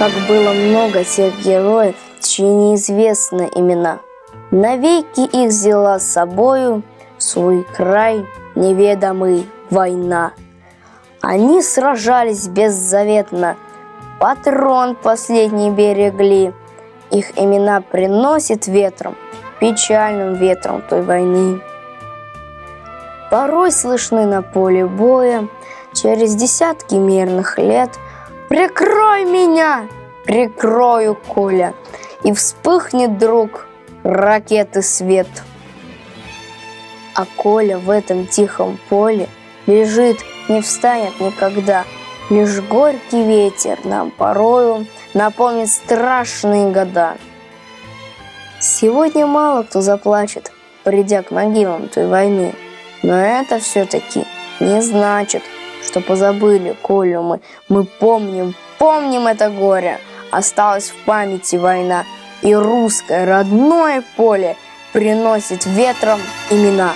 как было много тех героев, чьи неизвестны имена. Навеки их взяла с собою в свой край неведомый война. Они сражались беззаветно, патрон последний берегли. Их имена приносит ветром, печальным ветром той войны. Порой слышны на поле боя через десятки мирных лет: «Прикрой меня!» «Прикрою, Коля!» И вспыхнет вдруг ракеты свет. А Коля в этом тихом поле лежит, не встанет никогда. Лишь горький ветер нам порою напомнит страшные года. Сегодня мало кто заплачет, придя к могилам той войны. Но это все-таки не значит, что позабыли Колю мы. Мы помним это горе. Осталась в памяти война, и русское родное поле приносит ветром имена.